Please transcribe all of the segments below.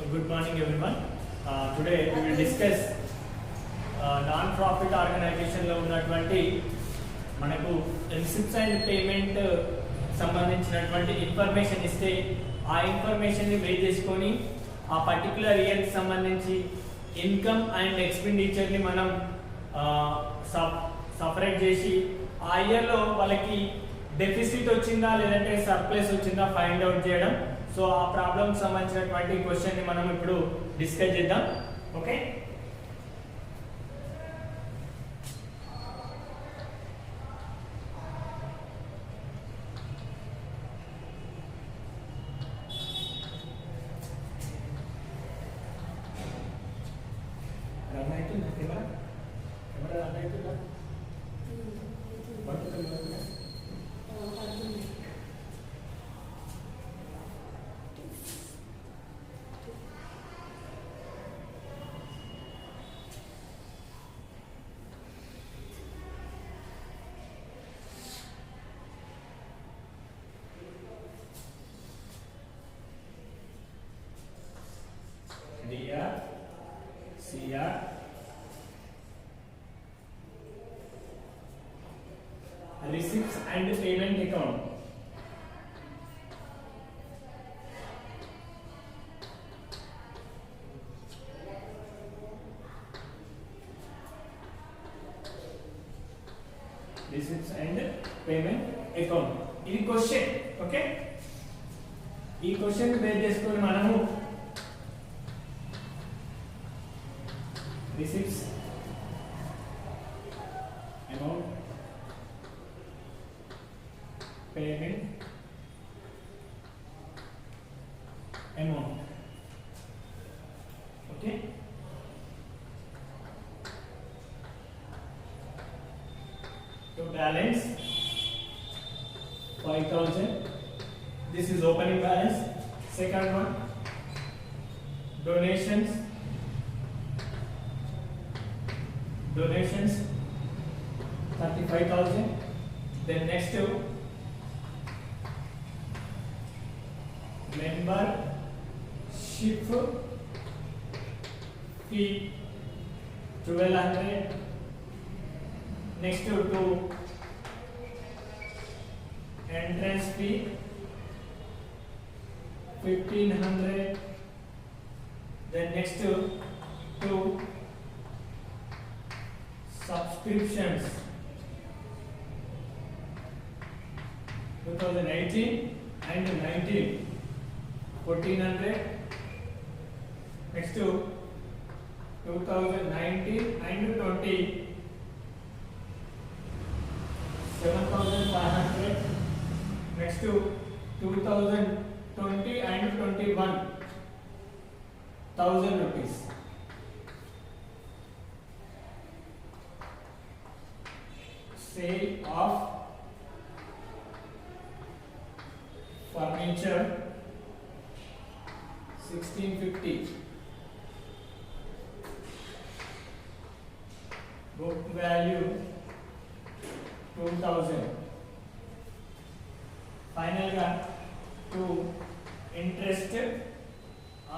Good morning, everyone. Today we will discuss non-profit organization లో ఉన్నటువంటి మనకు రిసిప్ట్స్ అండ్ పేమెంట్ సంబంధించినటువంటి ఇన్ఫర్మేషన్ ఇస్తే ఆ ఇన్ఫర్మేషన్ ని బేస్ చేసుకొని ఆ పర్టికులర్ ఇయర్ కి సంబంధించి ఇన్కమ్ అండ్ ఎక్స్పెండిచర్ ని మనం సపరేట్ చేసి ఆ ఇయర్ లో వాళ్ళకి డెఫిసిట్ వచ్చిందా లేదంటే సర్ప్లస్ వచ్చిందా ఫైండ్ అవుట్ చేయడం. సో ఆ ప్రాబ్లమ్ సంబంధించినటువంటి క్వశ్చన్ ని మనం ఇప్పుడు డిస్కస్ చేద్దాం. ఓకే, రన్ అవుతుందా కెమెరా? కెమెరా రన్ అవుతుందా? DR, CR, receipts and payment account. Receipts and payment account. ఇది క్వశ్చన్. ఓకే, ఈ క్వశ్చన్ బేస్ చేసుకొని మనము receipts amount, payment amount. Okay, so balance 5,000. This is opening balance. Second one, donations 35,000. Then next to membership fee 1,200. Next to entrance fee 1,500. Then next to subscriptions 2018 and 19 1,400. Next to 2019 and 20 7,500. Next to 2020 and 21 1,000 rupees. Sale of furniture 1,650. Book value 2,000. Finally, to interest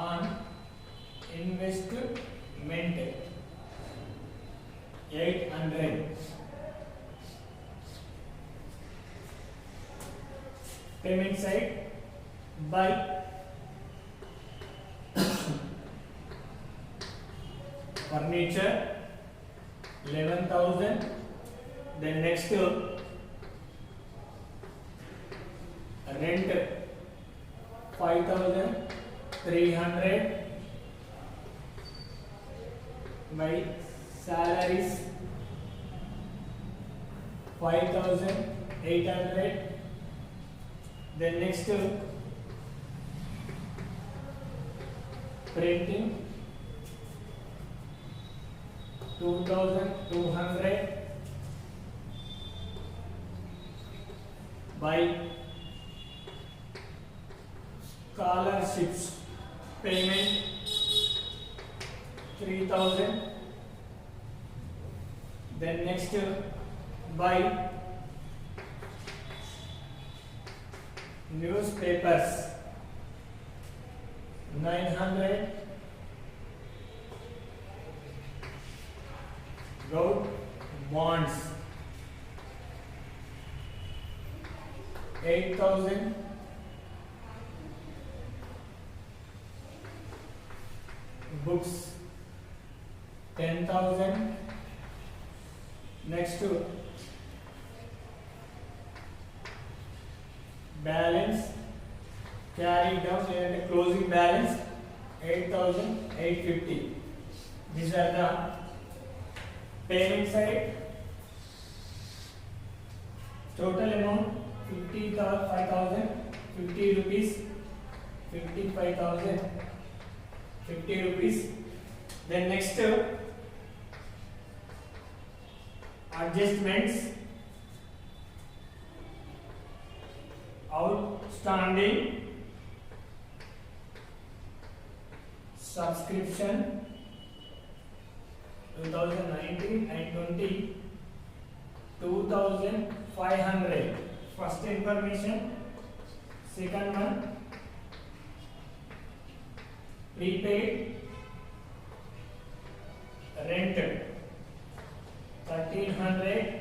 on investment 800. Payment side by furniture 11,000. Then next rent 5,300 by salaries 5,800. Then next printing 2,200 by scholarships payment 3,000. Then next by newspapers 900 gold bonds, 8,000 books, 10,000. Next to balance carried down and closing balance 8,850. These are the payment side. Total amount 55,000, 50 rupees, 55,000, 50 rupees. Then next adjustments, outstanding subscription 2019 and 20 2,500. First information. Second one, prepaid rented 1,300.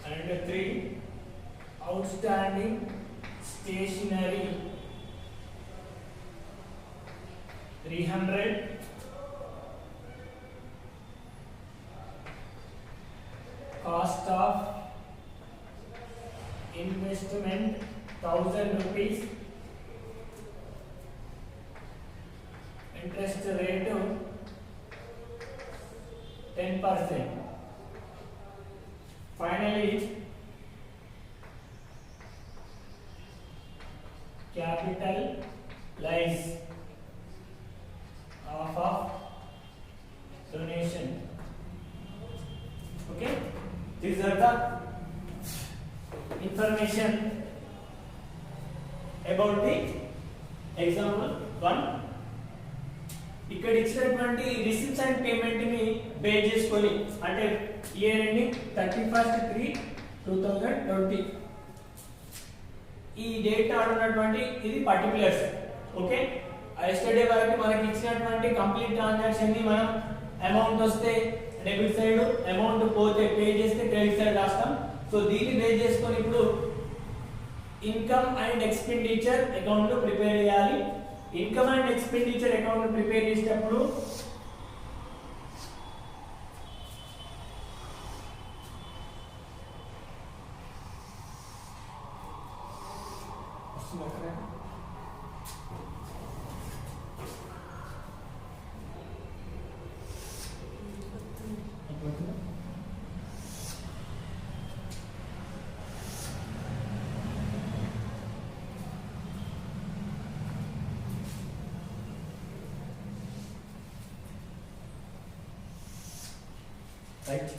And 3, outstanding stationery 300. Cost of investment 1,000 rupees. Interest rate 10%. Finally, capitalize of donation. Okay, these are the information about the example 1. ఇక్కడ ఇచ్చినటువంటి receipts and payment ని base చేసుకొని అంటే year ending 31/3/2020 ఈ date ఉన్నటువంటి ఇది particulars. Okay, yesterday వరకు మనకి ఇచ్చినటువంటి కంప్లీట్ ట్రాన్సాక్షన్ ని మనం అమౌంట్ వస్తే డెబిట్ సైడ్, అమౌంట్ పోతే పే చేస్తే క్రెడిట్ సైడ్ రాస్తాం. సో దీన్ని బేస్ చేసుకొని ఇప్పుడు income and expenditure account prepare చేయాలి. Income and expenditure account prepare చేసేటప్పుడు రైట్,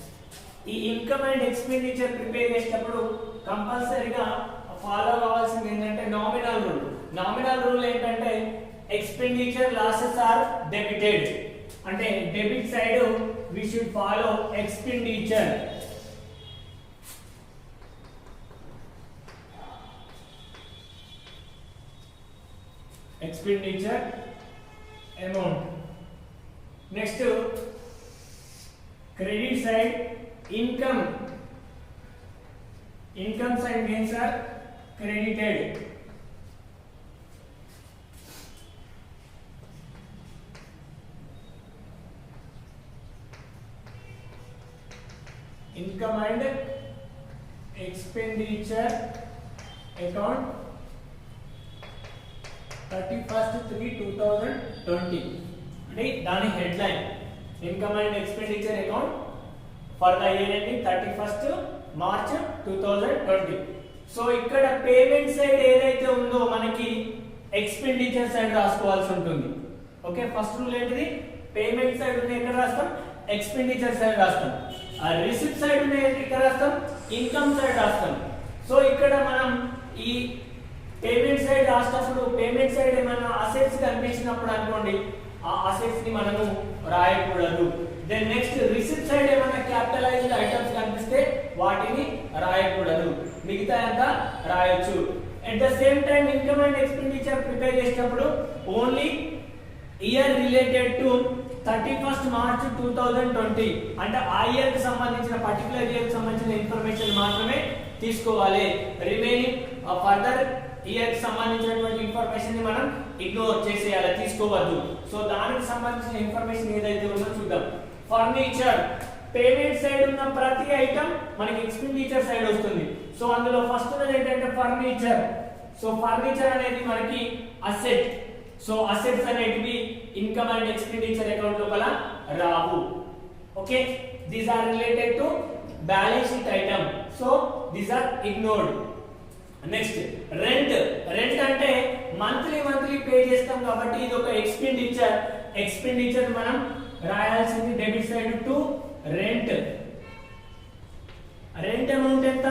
ఈ ఇన్కమ్ అండ్ ఎక్స్పెండిచర్ ప్రిపేర్ చేసేటప్పుడు కంపల్సరీగా ఫాలో కావాల్సింది ఏంటంటే నామినల్ రూల్. నామినల్ రూల్ ఏంటంటే ఎక్స్పెండిచర్ లాసెస్ ఆర్ డెబిటెడ్, అంటే debit side we should follow expenditure. Expenditure amount. Next credit side income side gains are credited. Income and expenditure account 31/3/2020 అంటే దాని headline income and expenditure account for the year ending 31st March 2020. So ఇక్కడ payment side ఏదైతే ఉందో మనకి expenditure side రాసుకోవాల్సి ఉంటుంది. Okay, first rule ఏంటిది? Payment side ఉన్న ఎక్కడ రాస్తాం? ఎక్స్పెండిచర్ సైడ్ రాస్తాం. ఆ రిసిప్ట్ సైడ్ ఉన్న ఎక్కడ రాస్తాం? ఇన్కమ్ సైడ్ రాస్తాం. సో ఇక్కడ మనం ఈ పేమెంట్ సైడ్ రాసినప్పుడు పేమెంట్ సైడ్ ఏమైనా అసెట్స్ కనిపించినప్పుడు అనుకోండి ఆ అసెట్స్ ని మనము రాయకూడదు. దెన్ నెక్స్ట్ రిసిప్ట్ సైడ్ ఏమైనా క్యాపిటలైజ్డ్ ఐటమ్స్ కనిపిస్తే వాటిని రాయకూడదు, మిగతా అంతా రాయొచ్చు. At the same time income and expenditure prepare చేసేటప్పుడు only year related to 31st March 2020 అంటే ఆ ఇయర్ కి సంబంధించిన పర్టికులర్ ఇయర్ కి సంబంధించిన ఇన్ఫర్మేషన్ మాత్రమే తీసుకోవాలి. రిమైనింగ్ ఫర్దర్ ఇయర్ కి సంబంధించినటువంటి ఇన్ఫర్మేషన్ ని మనం ఇగ్నోర్ చేసేయాలి, తీసుకోవద్దు. సో దానికి సంబంధించిన ఇన్ఫర్మేషన్ ఏదైతే ఉందో చూద్దాం. ఫర్నిచర్ పేమెంట్ సైడ్ ఉన్న ప్రతి ఐటమ్ మనకి ఎక్స్పెండిచర్ సైడ్ వస్తుంది. సో అందులో ఫస్ట్ ఉన్నది ఏంటంటే ఫర్నిచర్. సో ఫర్నిచర్ అనేది మనకి అసెట్. సో అసెట్స్ అనేటివి ఇన్కమ్ అండ్ ఎక్స్పెండిచర్ అకౌంట్ లోపల రావు. Okay, these are related to balance sheet item. So these are ignored. Next rent. Rent అంటే మంత్లీ పే చేస్తాం కాబట్టి ఇది ఒక ఎక్స్పెండిచర్. ఎక్స్పెండిచర్ మనం రాయాల్సింది debit side to rent. Rent amount ఎంత?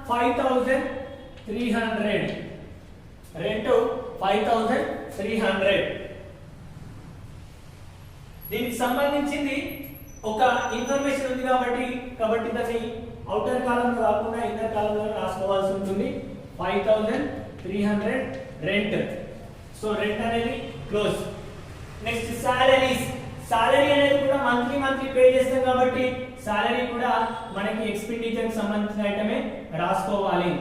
5300. రెంట్ 5300. దీనికి సంబంధించింది ఒక ఇన్ఫర్మేషన్ ఉంది కాబట్టి దాన్ని అవుటర్ కాలంలో కాకుండా ఇన్నర్ కాలంలో రాసుకోవాల్సి ఉంటుంది. 5300 రెంట్. సో రెంట్ అనేది క్లోజ్. Next salaries. సాలరీ అనేది కూడా మంత్లీ పే చేస్తాం కాబట్టి సాలరీ కూడా మనకి ఎక్స్పెండిచర్ కి సంబంధించిన ఐటమే రాసుకోవాలి.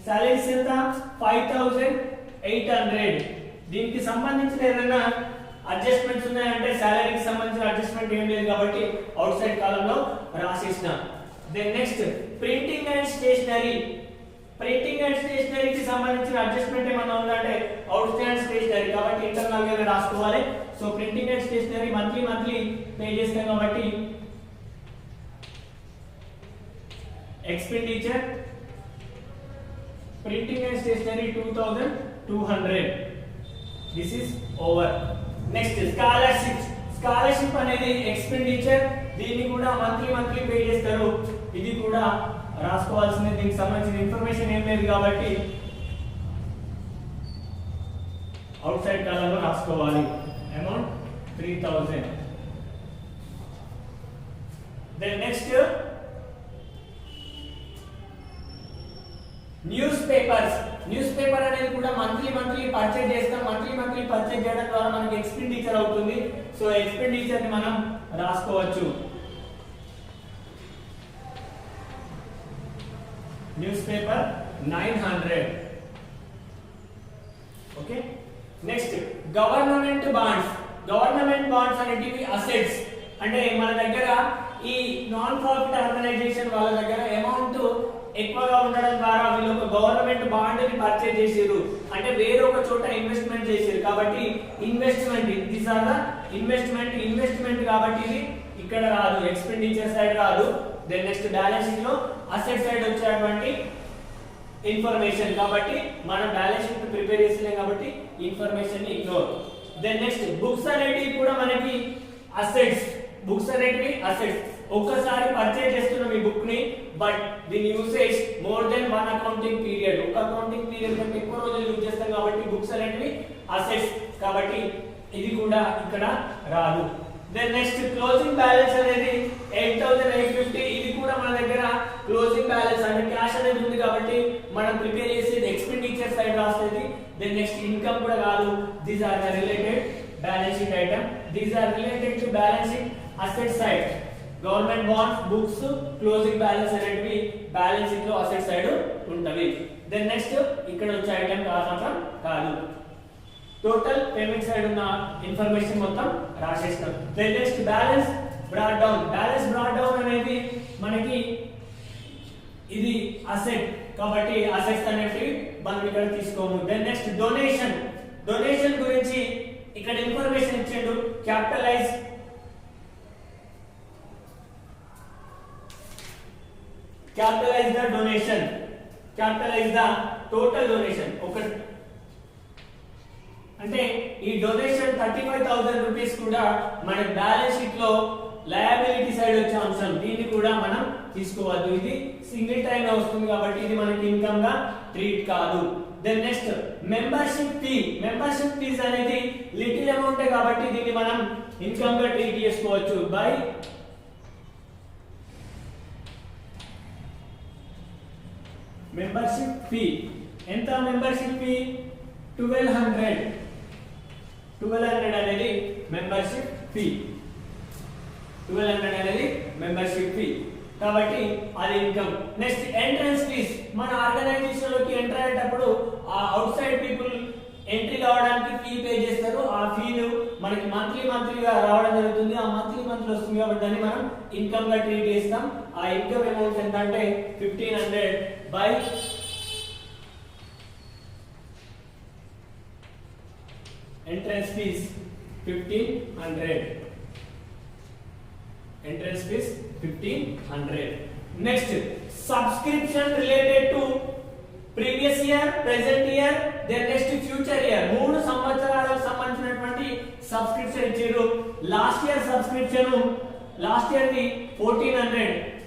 సాలరీస్ ఎంత? 5800. దీనికి సంబంధించిన ఏదైనా అడ్జస్ట్మెంట్స్ ఉన్నాయంటే సాలరీకి సంబంధించిన అడ్జస్ట్మెంట్ ఏం లేదు కాబట్టి అవుట్ సైడ్ కాలంలో రాసేసిన. Then next printing and stationery. Printing and స్టేషనరీకి సంబంధించిన అడ్జస్ట్మెంట్ ఏమన్నా ఉందంటే అవుట్ సైడ్ స్టేషనరీ కాబట్టి ఇంటర్నల్ గా రాసుకోవాలి. So printing and stationery monthly pay చేస్తాం కాబట్టి expenditure printing and stationery 2200. This is over. Next scholarship. Scholarship అనేది ఎక్స్పెండిచర్. దీన్ని కూడా మంత్లీ పే చేస్తారు. ఇది కూడా రాసుకోవాల్సింది. దీనికి సంబంధించిన ఇన్ఫర్మేషన్ ఏం లేదు కాబట్టి అవుట్ సైడ్ కాలంలో రాసుకోవాలి. Amount 3000. Then next newspapers. Newspaper అనేది కూడా మంత్లీ పర్చేజ్ చేస్తాం. మంత్లీ పర్చేజ్ చేయడం ద్వారా మనకి ఎక్స్పెండిచర్ అవుతుంది. సో ఎక్స్పెండిచర్ ని మనం రాసుకోవచ్చు. News paper 900. Okay, next government bonds. Government bonds అనేటివి అసెట్స్. అంటే మన దగ్గర ఈ నాన్ ప్రాఫిట్ ఆర్గనైజేషన్ వాళ్ళ దగ్గర అమౌంట్ ఎక్కువగా ఉండడం ద్వారా వీళ్ళు ఒక గవర్నమెంట్ బాండ్ ని పర్చేజ్ చేశారు. అంటే వేరొక చోట ఇన్వెస్ట్మెంట్ చేశారు కాబట్టి investment. These are the investment కాబట్టి ఇది ఇక్కడ రాదు, ఎక్స్పెండిచర్ సైడ్ రాదు. దెన్ నెక్స్ట్ బ్యాలెన్స్ షీట్ లో అసెట్ సైడ్ వచ్చేటువంటి ఇన్ఫర్మేషన్ కాబట్టి మనం బ్యాలెన్స్ షీట్ ప్రిపేర్ చేస్తున్నాం కాబట్టి ఇన్ఫర్మేషన్ ని ఇగ్నోర్. దెన్ నెక్స్ట్ బుక్స్ అనేటివి కూడా మనకి అసెట్స్. బుక్స్ అనేటివి అసెట్స్. ఒక్కసారి పర్చేజ్ చేస్తున్నాం ఈ బుక్ ని, బట్ దీని usage more than 1 accounting period. ఒక అకౌంటింగ్ పీరియడ్ కంటే ఎక్కువ రోజులు యూజ్ చేస్తాం కాబట్టి బుక్స్ అనేటివి అసెట్స్ కాబట్టి ఇది కూడా ఇక్కడ రాదు. దెన్ నెక్స్ట్ క్లోజింగ్ బ్యాలెన్స్ అనేది 8850. ఇది కూడా మన దగ్గర క్లోజింగ్ బ్యాలెన్స్ అంటే క్యాష్ అనేది ఉంది కాబట్టి మనం ప్రిపేర్ చేసేది ఎక్స్పెండిచర్ సైడ్ రాసేది. దెన్ నెక్స్ట్ ఇన్కమ్ కూడా కాదు. These are the related balance sheet item. These are related to balance sheet asset side. Government bonds, books, closing balance అనేటివి బ్యాలెన్స్ షీట్ లో అసెట్ సైడ్ ఉంటవి. దెన్ నెక్స్ట్ ఇక్కడ వచ్చే item కాదు. Total payment side ఉన్న information మొత్తం రాసేస్తాం. Then next balance brought down. Balance brought down అనేది మనకి ఇది అసెట్ కాబట్టి అసెట్స్ అనేటివి మనం ఇక్కడ తీసుకోము. Then next donation. డొనేషన్ గురించి ఇక్కడ ఇన్ఫర్మేషన్ ఇచ్చిండు. Capitalise the donation. Capitalize the total donation. Okay. అంటే ఈ డొనేషన్ 35,000 రూపీస్ కూడా మన బ్యాలెన్స్ షీట్ లో లయబిలిటీ సైడ్ వచ్చే అంశం. దీన్ని కూడా మనం తీసుకోవద్దు. ఇది సింగిల్ టైం లో వస్తుంది కాబట్టి ఇది మనకి ఇన్కమ్ గా ట్రీట్ కాదు. దెన్ నెక్స్ట్ మెంబర్షిప్ ఫీజ్ అనేది లిటిల్ అమౌంట్ కాబట్టి దీన్ని మనం ఇన్కమ్ గా ట్రీట్ చేసుకోవచ్చు బై మెంబర్షిప్ ఫీ. ఎంత మెంబర్షిప్ ఫీ? 1200 అనేది మెంబర్షిప్ ఫీ. 1200 అనేది మెంబర్షిప్ ఫీ కాబట్టి అది ఇన్కమ్. Next entrance fees. మన ఆర్గనైజేషన్ లోకి ఎంటర్ అయ్యేటప్పుడు ఆ అవుట్ సైడ్ పీపుల్ ఎంట్రీ కావడానికి ఫీ పే చేస్తారు. ఆ ఫీను మనకి మంత్లీగా రావడం జరుగుతుంది. ఆ మంత్లీ వస్తుంది కాబట్టి దాన్ని మనం ఇన్కమ్ గా ట్రీట్ చేస్తాం. ఆ ఇన్కమ్ అమౌంట్ ఎంత అంటే 1500 by entrance fees 1500. Entrance fees 1500. Next subscription related to previous year, present year, then next future year. 3 సంవత్సరాలకు సంబంధించినటువంటి సబ్స్క్రిప్షన్ ఇచ్చారు. Last year subscription last year ది 1400.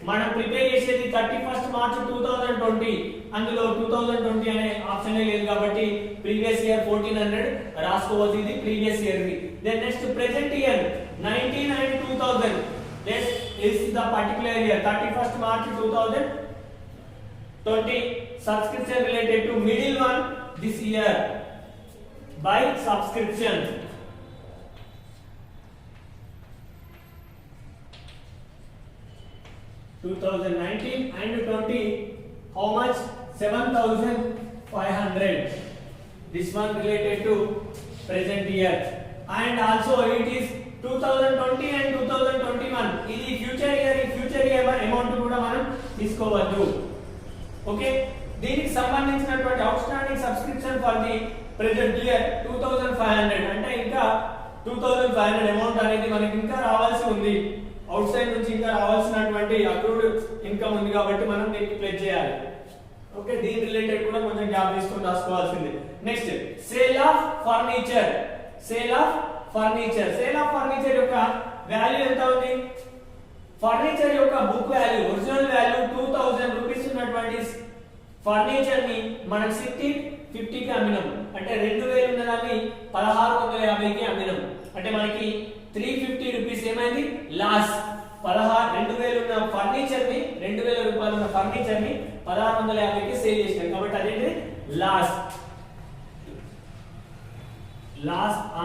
మనం ప్రిపేర్ చేసేది 31st మార్చ్ 2020. అందులో 2020 అనే ఆప్షన్ లేదు కాబట్టి ప్రీవియస్ ఇయర్ 1400 రాసుకోవచ్చు. ఇది ప్రీవియస్ ఇయర్ ది. Then next present year 19 and 2000. This is the particular year 31st March 2020 subscription related to middle one this year by subscription. 2019 and 20 how much? 7500. This one related to present year and also it is 2020 and 2021. ఇది future year amount కూడా మనం తీసుకోవద్దు. Okay, దీనికి సంబంధించినటువంటి out standing subscription for the present year 2500. అంటే ఇంకా 2500 amount అనేది మనకి ఇంకా రావాల్సి ఉంది. అవుట్ సైడ్ నుంచి ఇంకా రావాల్సినటువంటి అక్రూడ్ ఇన్కమ్ ఉంది కాబట్టి మనం దీనికి ప్లే చేయాలి. ఓకే, దీని రిలేటెడ్ కూడా కొంచెం గ్యాప్ తీసుకొని రాసుకోవాల్సింది. Next sale of furniture. Sale of furniture యొక్క వాల్యూ ఎంత ఉంది? ఫర్నిచర్ యొక్క book value, original value 2000 rupees ఉన్నటువంటి ఫర్నిచర్ ని మనం 50 కి అమ్మినాం. అంటే 2000 ఉన్నదాన్ని 1650 కి అమ్మినాం. అంటే మనకి 350 రూపీస్ ఏమైంది? లాస్. 2000 ఉన్న ఫర్నిచర్ ని 2000 రూపాయలు ఉన్న ఫర్నిచర్ ని 1650 కి సేల్ చేసినాం కాబట్టి అదేంటి? Loss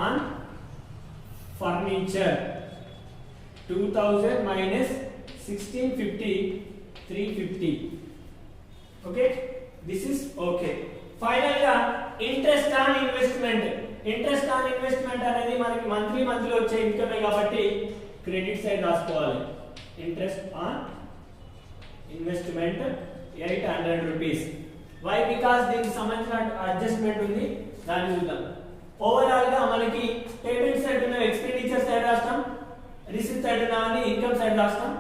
on furniture 2000 minus 1650 350. Okay, this is okay. Final గా interest on investment. Interest on investment అనేది మనకి మంత్లీ వచ్చే ఇన్కమ్ కాబట్టి క్రెడిట్ సైడ్ రాసుకోవాలి. Interest on investment 800 rupees. Why? Because దీనికి సంబంధించిన అడ్జస్ట్మెంట్ ఉంది, దాన్ని చూద్దాం. ఓవరాల్ గా మనకి పేమెంట్ సైడ్ ఉన్న ఎక్స్పెండిచర్ సైడ్ రాస్తాం, రిసిప్ట్ సైడ్ ఉన్న ఇన్కమ్ సైడ్ రాస్తాం.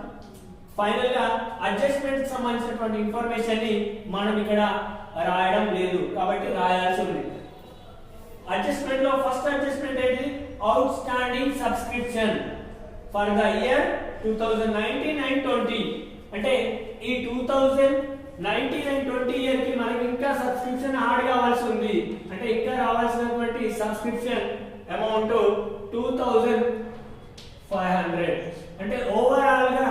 ఫైనల్ గా అడ్జస్ట్మెంట్ సంబంధించినటువంటి ఇన్ఫర్మేషన్ ని మనం ఇక్కడ రాయడం లేదు కాబట్టి రాయాల్సి ఉంది. అడ్జస్ట్మెంట్ లో ఫస్ట్ అడ్జస్ట్మెంట్ ఏంటి? Out standing subscription for the year 2019 and 20. అంటే ఈ 2019 and 20 ఇయర్ కి మనకి ఇంకా సబ్స్క్రిప్షన్ యాడ్ కావాల్సి ఉంది. అంటే ఇంకా రావాల్సినటువంటి సబ్స్క్రిప్షన్ అమౌంట్ 2500. అంటే ఓవరాల్ గా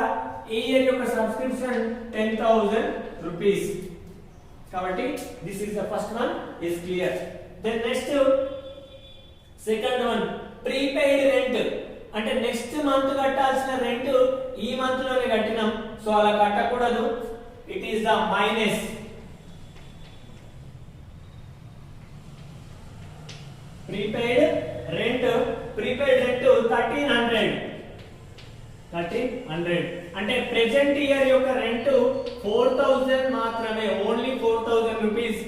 ఈ ఇయర్ యొక్క సబ్స్క్రిప్షన్ 10,000 రూపీస్. కాబట్టి this is the first one is clear. Then next second one prepaid rent. అంటే నెక్స్ట్ మంత్ కట్టాల్సిన రెంట్ ఈ మంత్ లోనే కట్టినాం, సో అలా కట్టకూడదు. It is the minus. Prepaid rent 1300. అంటే ప్రెజెంట్ ఇయర్ యొక్క రెంట్ 4000 మాత్రమే, only 4000 rupees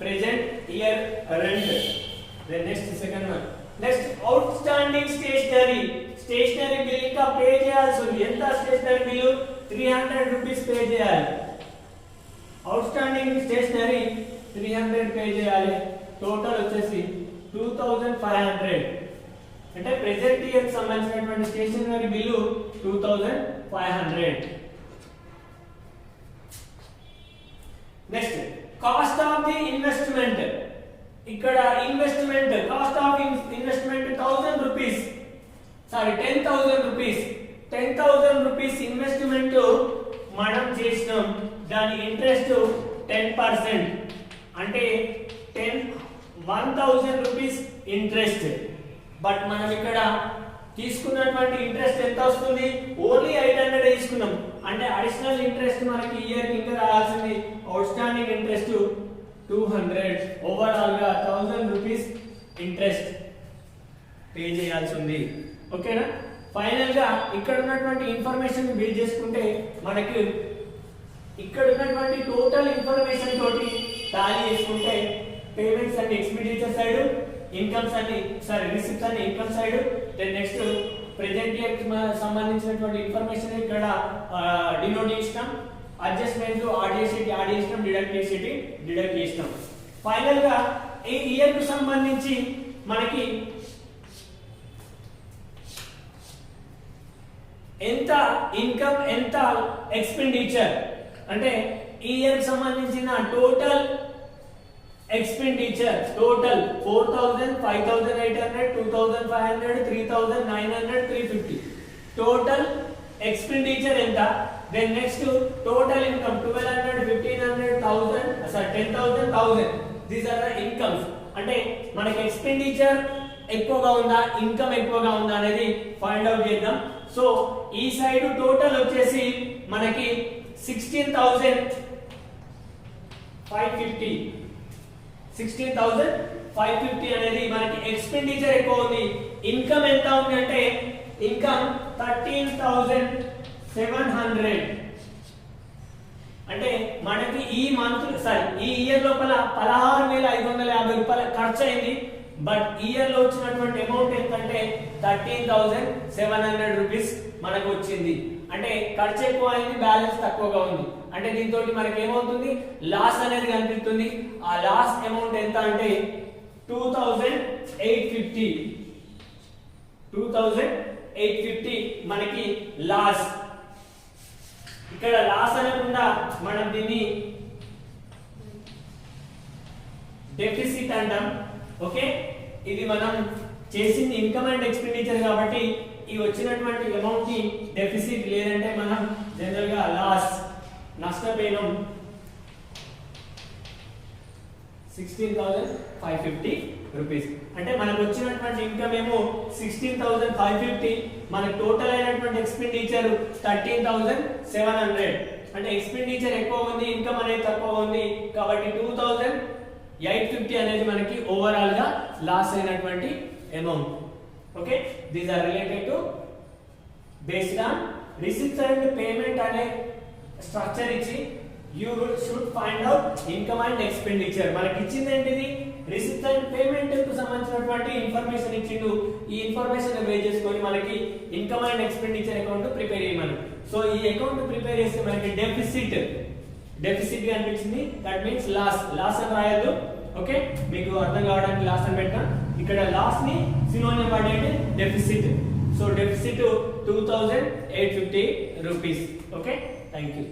present year rent. Then next second one. Next outstanding stationery bill ఇంకా పే చేయాల్సి ఉంది. ఎంత స్టేషనరీ బిల్? 300 రూపీస్ పే చేయాలి. అవుట్ స్టాండింగ్ స్టేషనరీ 300 పే చేయాలి. Total వచ్చేసి 2500. అంటే ప్రెజెంట్ ఇయర్ కి సంబంధించినటువంటి stationery bill 2500. Next cost of the investment. ఇక్కడ investment cost of investment 1000 rupees, sorry 10,000 rupees, 10,000 rupees investment మనం చేసినాం, దాని ఇంట్రెస్ట్ 10%, అంటే 1,000 రూపీస్ ఇంట్రెస్ట్. బట్ మనం ఇక్కడ తీసుకున్నటువంటి ఇంట్రెస్ట్ ఎంత వస్తుంది, ఓన్లీ 800 తీసుకున్నాం, అంటే అడిషనల్ ఇంట్రెస్ట్ మనకి ఇయర్ కి ఇంకా రావాల్సింది అవుట్ స్టాండింగ్ ఇంట్రెస్ట్ 200, ఓవరాల్ గా 1000 రూపీస్ ఇంట్రెస్ట్ పే చేయాల్సి ఉంది. ఓకేనా? ఫైనల్ గా ఇక్కడ ఉన్నటువంటి ఇన్ఫర్మేషన్ బేస్ చేసుకుంటే మనకి ఇక్కడ ఉన్నటువంటి టోటల్ ఇన్ఫర్మేషన్ తోటి టాలీ చేసుకుంటే పేమెంట్స్ అన్ని ఎక్స్పెండిచర్ సైడ్, ఇన్కమ్స్ అన్ని రిసిప్ట్స్ అన్ని income side, then next present year కి సంబంధించినటువంటి ఇన్ఫర్మేషన్ ఇక్కడ డినోట్ చేస్తాం, అడ్జస్ట్మెంట్ యాడ్ చేసినాం, డిడక్ట్ చేసినాం. ఫైనల్ గా ఈ ఇయర్ కు సంబంధించి మనకి ఎంత ఇన్కమ్ ఎంత ఎక్స్పెండిచర్, అంటే ఈ ఇయర్ కి సంబంధించిన total expenditure total 4,000, 5,800, 2,500, 3,900, 350 total expenditure ఎంత. Then next total income 1,200, 1,500, 1,000, 10,000, 1,000. These are the incomes. అంటే మనకి ఎక్స్పెండిచర్ ఎక్కువగా ఉందా, ఇన్కమ్ ఎక్కువగా ఉందా అనేది ఫైండ్ అవుట్ చేద్దాం. సో ఈ సైడ్ టోటల్ వచ్చేసి మనకి 16,550 అనేది మనకి ఎక్స్పెండిచర్ ఎక్కువ ఉంది. ఇన్కమ్ ఎంత ఉంది అంటే ఇన్కమ్ 13,700, అంటే మనకి ఈ మంత్ ఈ ఇయర్ లోపల 16,550 రూపాయలు ఖర్చు అయింది. బట్ ఇయర్ లో వచ్చినటువంటి అమౌంట్ ఏంటంటే 13,700 రూపీస్ మనకు వచ్చింది. అంటే ఖర్చు ఎక్కువ అయింది, బ్యాలెన్స్ తక్కువగా ఉంది. అంటే దీంతో మనకి ఏమవుతుంది, లాస్ అనేది కనిపిస్తుంది. ఆ లాస్ అమౌంట్ ఎంత అంటే 2,850 మనకి లాస్. ఇక్కడ లాస్ అనకుండా మనం దీన్ని డెఫిసిట్ అంటాం. ఓకే, ఇది మనం చేసింది ఇన్కమ్ అండ్ ఎక్స్పెండిచర్ కాబట్టి ఈ వచ్చినటువంటి అమౌంట్ ని డెఫిసిట్ లేదంటే మనం జనరల్ గా లాస్, నష్టపోయినాం 16,550 రూపీస్. అంటే మనకు వచ్చినటువంటి ఇన్కమ్ ఏమో 16,550, మనకు టోటల్ అయినటువంటి ఎక్స్పెండిచర్ 13,700. అంటే ఎక్స్పెండిచర్ ఎక్కువ ఉంది, ఇన్కమ్ అనేది తక్కువ ఉంది కాబట్టి 2,850 అనేది మనకి ఓవరాల్ గా లాస్ అయినటువంటి amount. Okay, these are related to based on receipts and payment అనే స్ట్రక్చర్ ఇచ్చి you should find out income and expenditure. మనకి ఇచ్చింది ఏంటిది, రిసిప్ట్ అండ్ పేమెంట్ కు సంబంధించినటువంటి ఇన్ఫర్మేషన్ ఇచ్చిండు. ఈ ఇన్ఫర్మేషన్ బేస్ చేసుకొని మనకి income and expenditure account prepare చేయమని. సో ఈ అకౌంట్ ప్రిపేర్ చేస్తే మనకి డెఫిసిట్ గా అనిపించింది, దట్ మీన్స్ లాస్ అని రాయద్దు. ఓకే, మీకు అర్థం కావడానికి లాస్ అని పెట్టా. ఇక్కడ లాస్ ని సినోనిమ్ వర్డ్ ఏంటి, deficit. So deficit 2,850 rupees. Okay, thank you.